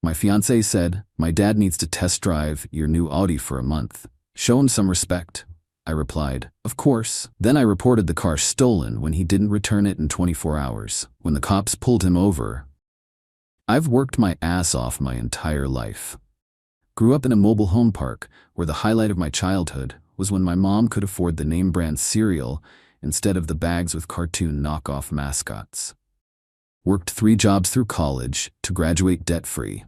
My fiancé said, "My dad needs to test drive your new Audi for a month. Show him some respect." I replied, "Of course." Then I reported the car stolen when he didn't return it in 24 hours. When the cops pulled him over, I've worked my ass off my entire life. Grew up in a mobile home park where the highlight of my childhood was when my mom could afford the name brand cereal instead of the bags with cartoon knockoff mascots. Worked 3 jobs through college to graduate debt-free.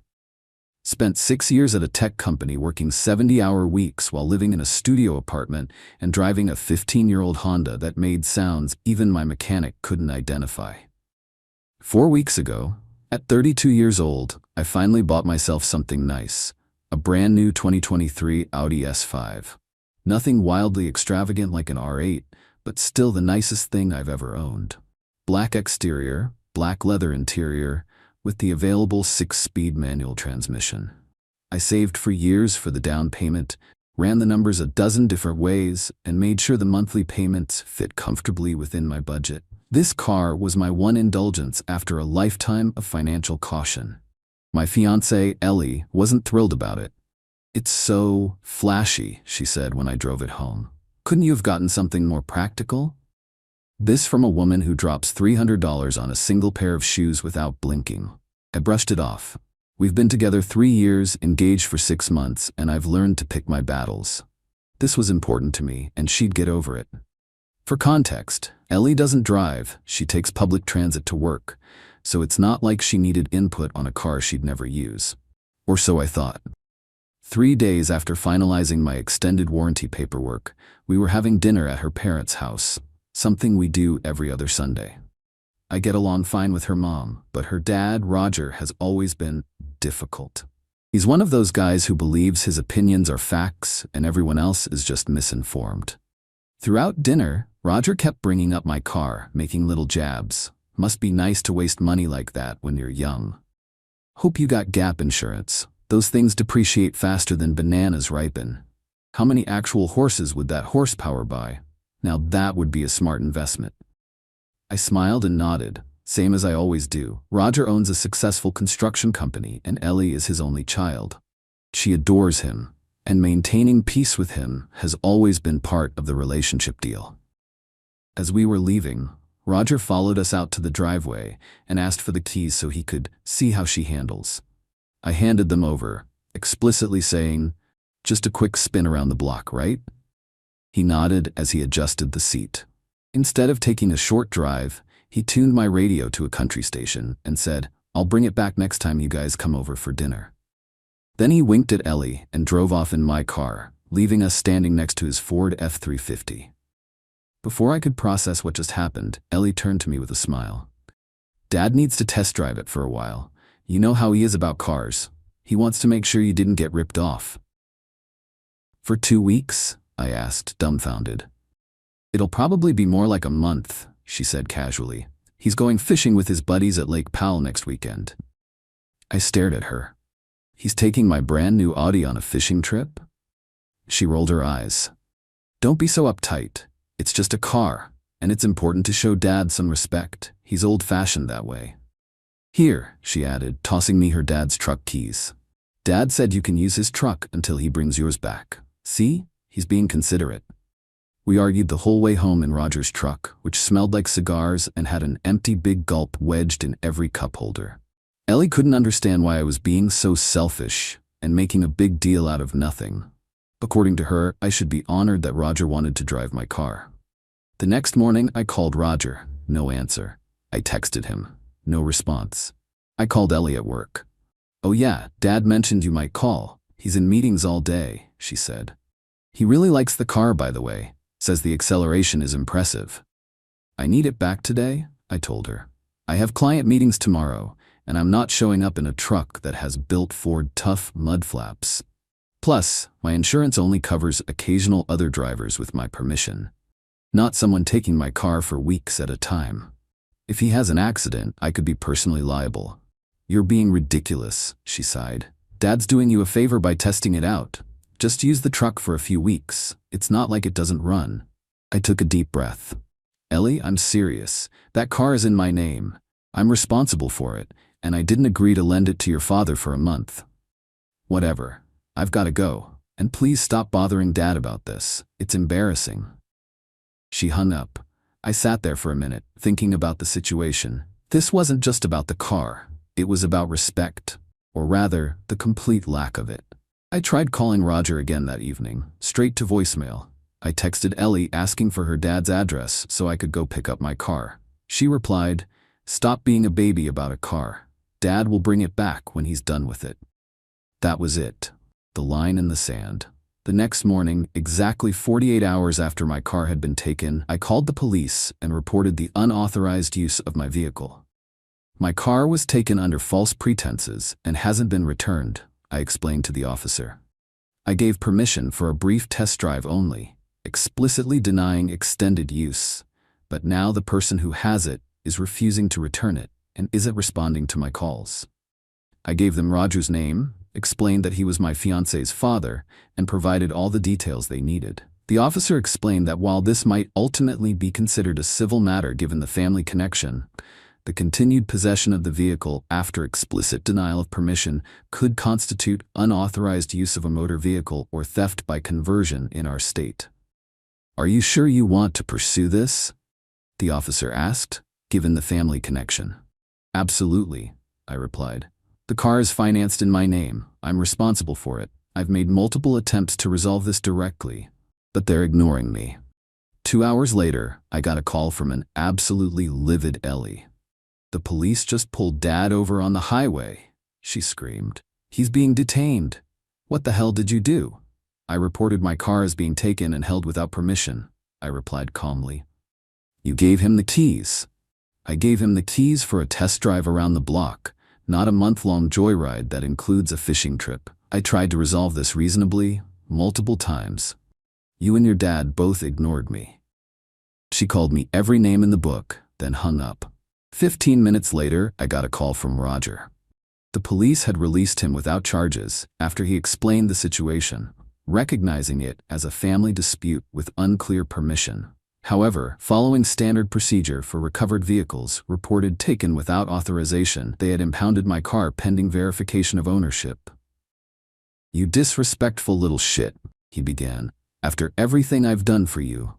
Spent 6 years at a tech company working 70-hour weeks while living in a studio apartment and driving a 15-year-old Honda that made sounds even my mechanic couldn't identify. 4 weeks ago, at 32 years old, I finally bought myself something nice. A brand new 2023 Audi S5. Nothing wildly extravagant like an R8, but still the nicest thing I've ever owned. Black exterior, black leather interior, with the available 6-speed manual transmission. I saved for years for the down payment, ran the numbers a dozen different ways, and made sure the monthly payments fit comfortably within my budget. This car was my one indulgence after a lifetime of financial caution. My fiancée, Ellie, wasn't thrilled about it. "It's so flashy," she said when I drove it home. "Couldn't you have gotten something more practical?" This from a woman who drops $300 on a single pair of shoes without blinking. I brushed it off. We've been together 3 years, engaged for 6 months, and I've learned to pick my battles. This was important to me, and she'd get over it. For context, Ellie doesn't drive, she takes public transit to work, so it's not like she needed input on a car she'd never use. Or so I thought. 3 days after finalizing my extended warranty paperwork, we were having dinner at her parents' house. Something we do every other Sunday. I get along fine with her mom, but her dad, Roger, has always been difficult. He's one of those guys who believes his opinions are facts and everyone else is just misinformed. Throughout dinner, Roger kept bringing up my car, making little jabs. "Must be nice to waste money like that when you're young. Hope you got gap insurance. Those things depreciate faster than bananas ripen. How many actual horses would that horsepower buy? Now that would be a smart investment." I smiled and nodded, same as I always do. Roger owns a successful construction company and Ellie is his only child. She adores him, and maintaining peace with him has always been part of the relationship deal. As we were leaving, Roger followed us out to the driveway and asked for the keys so he could see how she handles. I handed them over, explicitly saying, "Just a quick spin around the block, right?" He nodded as he adjusted the seat. Instead of taking a short drive, he tuned my radio to a country station and said, "I'll bring it back next time you guys come over for dinner." Then he winked at Ellie and drove off in my car, leaving us standing next to his Ford F-350. Before I could process what just happened, Ellie turned to me with a smile. "Dad needs to test drive it for a while. You know how he is about cars. He wants to make sure you didn't get ripped off." "For 2 weeks?" I asked, dumbfounded. "It'll probably be more like a month," she said casually. "He's going fishing with his buddies at Lake Powell next weekend." I stared at her. "He's taking my brand new Audi on a fishing trip?" She rolled her eyes. "Don't be so uptight. It's just a car, and it's important to show Dad some respect. He's old-fashioned that way." "Here," she added, tossing me her dad's truck keys. "Dad said you can use his truck until he brings yours back. See? He's being considerate." We argued the whole way home in Roger's truck, which smelled like cigars and had an empty Big Gulp wedged in every cup holder. Ellie couldn't understand why I was being so selfish and making a big deal out of nothing. According to her, I should be honored that Roger wanted to drive my car. The next morning, I called Roger. No answer. I texted him. No response. I called Ellie at work. "Oh yeah, Dad mentioned you might call. He's in meetings all day," she said. "He really likes the car, by the way. Says the acceleration is impressive." "I need it back today," I told her. "I have client meetings tomorrow, and I'm not showing up in a truck that has built Ford tough mud flaps. Plus, my insurance only covers occasional other drivers with my permission. Not someone taking my car for weeks at a time. If he has an accident, I could be personally liable." "You're being ridiculous," she sighed. "Dad's doing you a favor by testing it out. Just use the truck for a few weeks. It's not like it doesn't run." I took a deep breath. "Ellie, I'm serious. That car is in my name. I'm responsible for it. And I didn't agree to lend it to your father for a month. Whatever. I've got to go. And please stop bothering Dad about this. It's embarrassing. She hung up. I sat there for a minute, thinking about the situation. This wasn't just about the car. It was about respect. Or rather, the complete lack of it. I tried calling Roger again that evening, straight to voicemail. I texted Ellie asking for her dad's address so I could go pick up my car. She replied, "Stop being a baby about a car. Dad will bring it back when he's done with it." That was it. The line in the sand. The next morning, exactly 48 hours after my car had been taken, I called the police and reported the unauthorized use of my vehicle. My car was taken under false pretenses and hasn't been returned, I explained to the officer. I gave permission for a brief test drive only, explicitly denying extended use, but now the person who has it is refusing to return it and isn't responding to my calls. I gave them Roger's name, explained that he was my fiancé's father, and provided all the details they needed. The officer explained that while this might ultimately be considered a civil matter given the family connection, the continued possession of the vehicle after explicit denial of permission could constitute unauthorized use of a motor vehicle or theft by conversion in our state. "Are you sure you want to pursue this?" the officer asked, given the family connection. "Absolutely," I replied. "The car is financed in my name. I'm responsible for it. I've made multiple attempts to resolve this directly, but they're ignoring me." 2 hours later, I got a call from an absolutely livid Ellie. "The police just pulled Dad over on the highway," she screamed. "He's being detained. What the hell did you do?" "I reported my car as being taken and held without permission," I replied calmly. "You gave him the keys." "I gave him the keys for a test drive around the block, not a month-long joyride that includes a fishing trip. I tried to resolve this reasonably, multiple times. You and your dad both ignored me." She called me every name in the book, then hung up. 15 minutes later, I got a call from Roger. The police had released him without charges after he explained the situation, recognizing it as a family dispute with unclear permission. However, following standard procedure for recovered vehicles reported taken without authorization, they had impounded my car pending verification of ownership. "You disrespectful little shit," he began, "after everything I've done for you."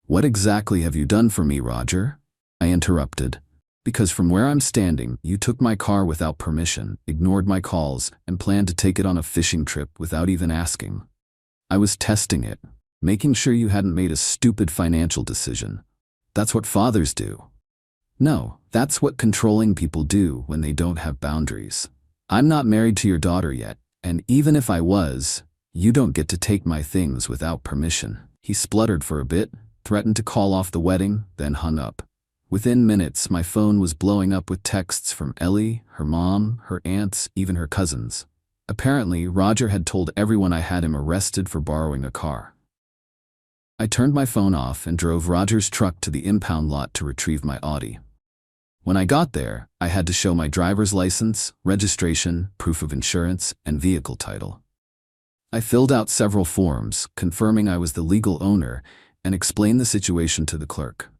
"What exactly have you done for me, Roger?" I interrupted. "Because from where I'm standing, you took my car without permission, ignored my calls, and planned to take it on a fishing trip without even asking. I was testing it, making sure you hadn't made a stupid financial decision. That's what fathers do. No, that's what controlling people do when they don't have boundaries. I'm not married to your daughter yet, and even if I was, you don't get to take my things without permission." He spluttered for a bit, threatened to call off the wedding, then hung up. Within minutes, my phone was blowing up with texts from Ellie, her mom, her aunts, even her cousins. Apparently, Roger had told everyone I had him arrested for borrowing a car. I turned my phone off and drove Roger's truck to the impound lot to retrieve my Audi. When I got there, I had to show my driver's license, registration, proof of insurance, and vehicle title. I filled out several forms, confirming I was the legal owner, and explained the situation to the clerk.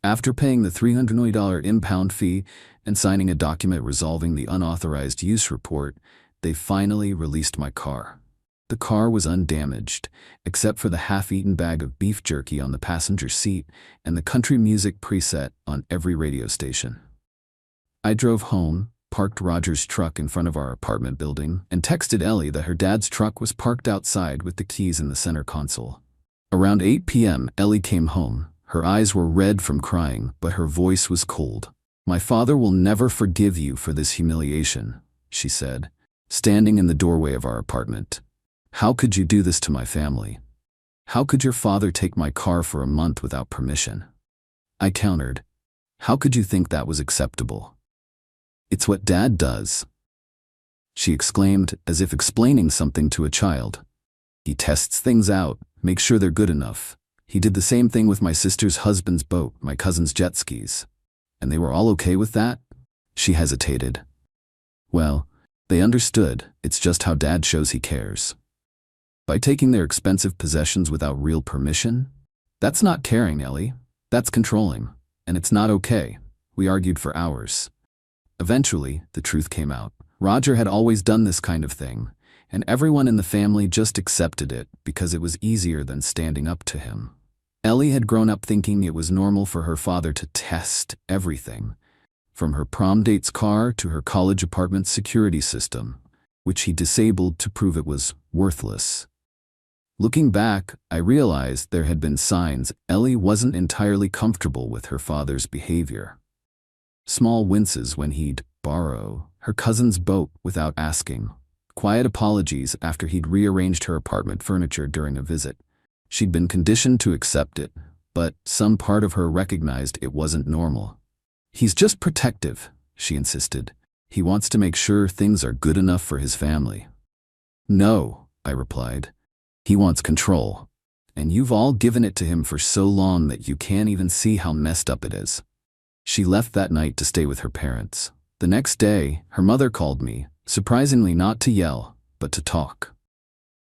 After paying the $320 impound fee and signing a document resolving the unauthorized use report, they finally released my car. The car was undamaged, except for the half-eaten bag of beef jerky on the passenger seat and the country music preset on every radio station. I drove home, parked Roger's truck in front of our apartment building, and texted Ellie that her dad's truck was parked outside with the keys in the center console. Around 8 p.m., Ellie came home. Her eyes were red from crying, but her voice was cold. "My father will never forgive you for this humiliation," she said, standing in the doorway of our apartment. "How could you do this to my family? How could your father take my car for a month without permission?" I countered, "How could you think that was acceptable? It's what Dad does." She exclaimed, as if explaining something to a child. "He tests things out, makes sure they're good enough. He did the same thing with my sister's husband's boat, my cousin's jet skis. And they were all okay with that?" She hesitated. "Well, they understood. It's just how Dad shows he cares. By taking their expensive possessions without real permission? That's not caring, Ellie. That's controlling. And it's not okay." We argued for hours. Eventually, the truth came out. Roger had always done this kind of thing, and everyone in the family just accepted it because it was easier than standing up to him. Qley had grown up thinking it was normal for her father to test everything, from her prom date's car to her college apartment's security system, which he disabled to prove it was worthless. Looking back, I realized there had been signs Qley wasn't entirely comfortable with her father's behavior. Small winces when he'd borrow her cousin's boat without asking, quiet apologies after he'd rearranged her apartment furniture during a visit. She'd been conditioned to accept it, but some part of her recognized it wasn't normal. "He's just protective," she insisted. "He wants to make sure things are good enough for his family." "No," I replied. "He wants control. And you've all given it to him for so long that you can't even see how messed up it is." She left that night to stay with her parents. The next day, her mother called me, surprisingly not to yell, but to talk.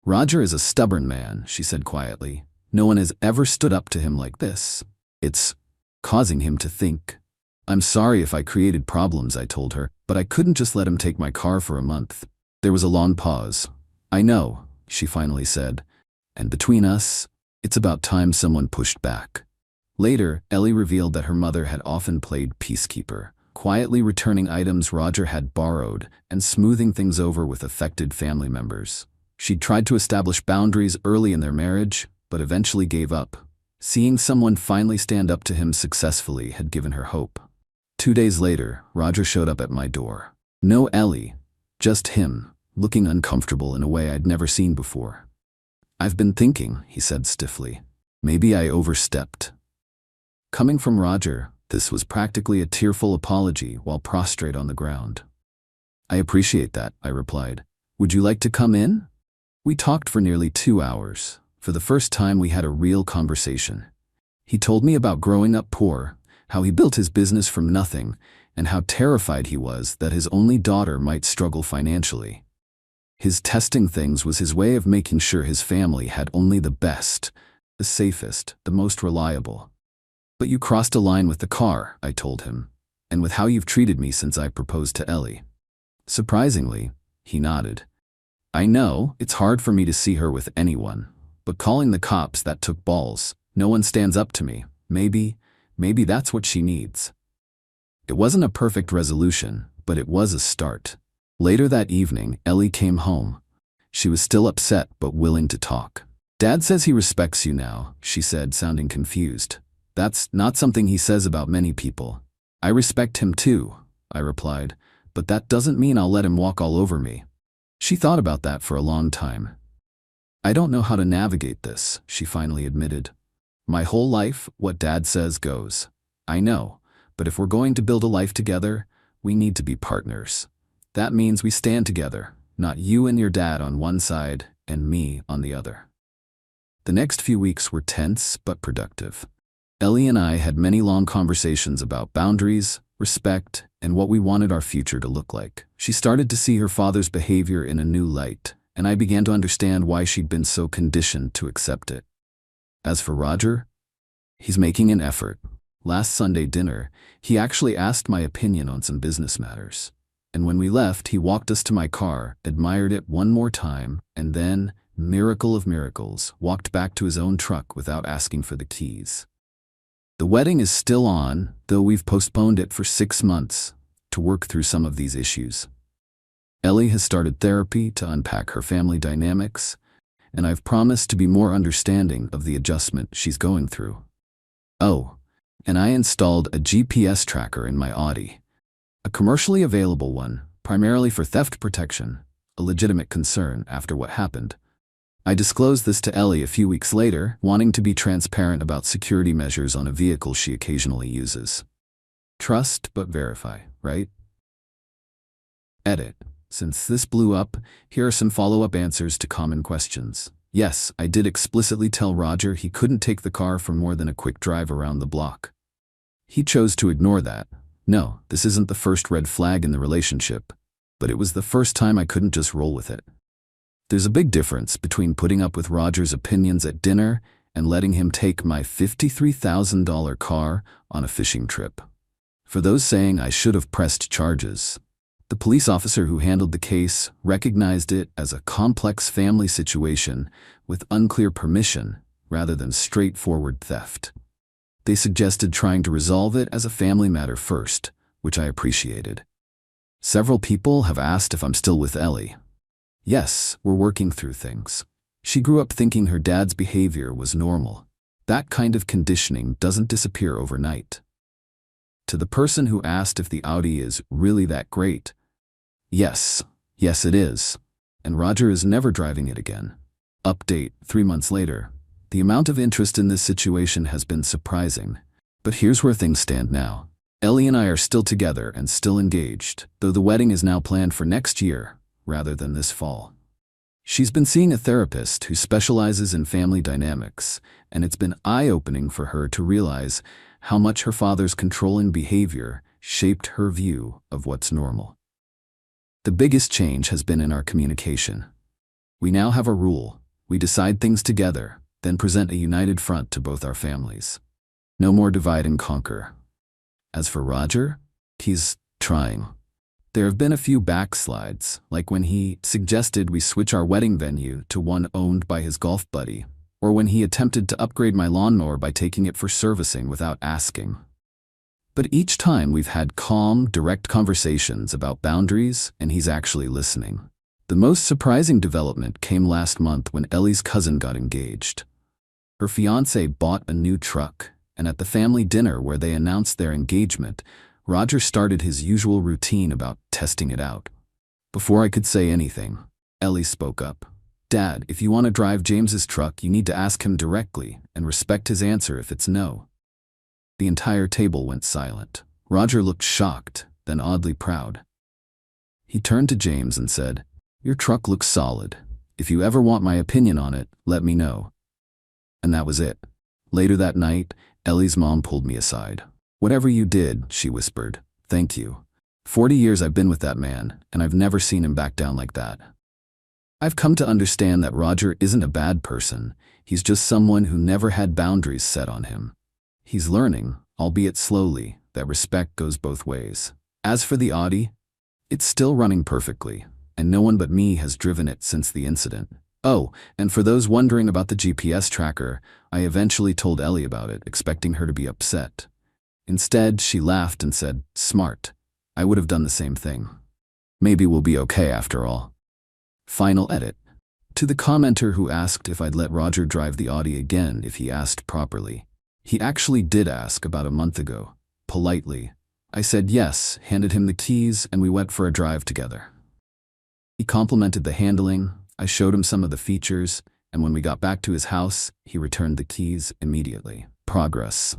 "Roger is a stubborn man," she said quietly. "No one has ever stood up to him like this. It's causing him to think." "I'm sorry if I created problems," I told her, "but I couldn't just let him take my car for a month." There was a long pause. "I know," she finally said, "and between us, it's about time someone pushed back." Later, Qley revealed that her mother had often played peacekeeper, quietly returning items Roger had borrowed and smoothing things over with affected family members. She'd tried to establish boundaries early in their marriage, but eventually gave up. Seeing someone finally stand up to him successfully had given her hope. 2 days later, Roger showed up at my door. No Qley, just him, looking uncomfortable in a way I'd never seen before. "I've been thinking," he said stiffly. "Maybe I overstepped." Coming from Roger, this was practically a tearful apology while prostrate on the ground. "I appreciate that," I replied. "Would you like to come in?" We talked for nearly 2 hours. For the first time, we had a real conversation. He told me about growing up poor, how he built his business from nothing, and how terrified he was that his only daughter might struggle financially. His testing things was his way of making sure his family had only the best, the safest, the most reliable. "But you crossed a line with the car," I told him, "and with how you've treated me since I proposed to Qley." Surprisingly, he nodded. "I know, it's hard for me to see her with anyone, but calling the cops, that took balls. No one stands up to me. Maybe that's what she needs." It wasn't a perfect resolution, but it was a start. Later that evening, Qley came home. She was still upset but willing to talk. "Dad says he respects you now," she said, sounding confused. "That's not something he says about many people." "I respect him too," I replied, "but that doesn't mean I'll let him walk all over me." She thought about that for a long time. "I don't know how to navigate this," she finally admitted. "My whole life, what Dad says goes." "I know, but if we're going to build a life together, we need to be partners. That means we stand together, not you and your dad on one side and me on the other." The next few weeks were tense but productive. Qley and I had many long conversations about boundaries, respect, and what we wanted our future to look like. She started to see her father's behavior in a new light, and I began to understand why she'd been so conditioned to accept it. As for Roger, he's making an effort. Last Sunday dinner, he actually asked my opinion on some business matters. And when we left, he walked us to my car, admired it one more time, and then, miracle of miracles, walked back to his own truck without asking for the keys. The wedding is still on, though we've postponed it for 6 months to work through some of these issues. Qley has started therapy to unpack her family dynamics, and I've promised to be more understanding of the adjustment she's going through. Oh, and I installed a GPS tracker in my Audi. A commercially available one, primarily for theft protection, a legitimate concern after what happened. I disclosed this to Qley a few weeks later, wanting to be transparent about security measures on a vehicle she occasionally uses. Trust but verify, right? Edit. Since this blew up, here are some follow-up answers to common questions. Yes, I did explicitly tell Roger he couldn't take the car for more than a quick drive around the block. He chose to ignore that. No, this isn't the first red flag in the relationship, but it was the first time I couldn't just roll with it. There's a big difference between putting up with Roger's opinions at dinner and letting him take my $53,000 car on a fishing trip. For those saying I should have pressed charges, the police officer who handled the case recognized it as a complex family situation with unclear permission rather than straightforward theft. They suggested trying to resolve it as a family matter first, which I appreciated. Several people have asked if I'm still with Ellie. Yes, we're working through things. She grew up thinking her dad's behavior was normal. That kind of conditioning doesn't disappear overnight. To the person who asked if the Audi is really that great, yes it is, and Roger is never driving it again. Update, 3 months later. The amount of interest in this situation has been surprising, but here's where things stand now. Ellie and I are still together and still engaged, though the wedding is now planned for next year rather than this fall. She's been seeing a therapist who specializes in family dynamics, and it's been eye-opening for her to realize how much her father's controlling behavior shaped her view of what's normal. The biggest change has been in our communication. We now have a rule. We decide things together, then present a united front to both our families. No more divide and conquer. As for Roger, he's trying. There have been a few backslides, like when he suggested we switch our wedding venue to one owned by his golf buddy, or when he attempted to upgrade my lawnmower by taking it for servicing without asking. But each time we've had calm, direct conversations about boundaries, and he's actually listening. The most surprising development came last month when Ellie's cousin got engaged. Her fiancé bought a new truck, and at the family dinner where they announced their engagement, Roger started his usual routine about testing it out. Before I could say anything, Ellie spoke up. "Dad, if you want to drive James's truck, you need to ask him directly and respect his answer if it's no." The entire table went silent. Roger looked shocked, then oddly proud. He turned to James and said, "Your truck looks solid. If you ever want my opinion on it, let me know." And that was it. Later that night, Ellie's mom pulled me aside. "Whatever you did," she whispered, "thank you. 40 years I've been with that man, and I've never seen him back down like that." I've come to understand that Roger isn't a bad person. He's just someone who never had boundaries set on him. He's learning, albeit slowly, that respect goes both ways. As for the Audi, it's still running perfectly, and no one but me has driven it since the incident. Oh, and for those wondering about the GPS tracker, I eventually told Ellie about it, expecting her to be upset. Instead, she laughed and said, "Smart. I would have done the same thing. Maybe we'll be okay after all." Final edit. To the commenter who asked if I'd let Roger drive the Audi again if he asked properly. He actually did ask about a month ago, politely. I said yes, handed him the keys, and we went for a drive together. He complimented the handling, I showed him some of the features, and when we got back to his house, he returned the keys immediately. Progress.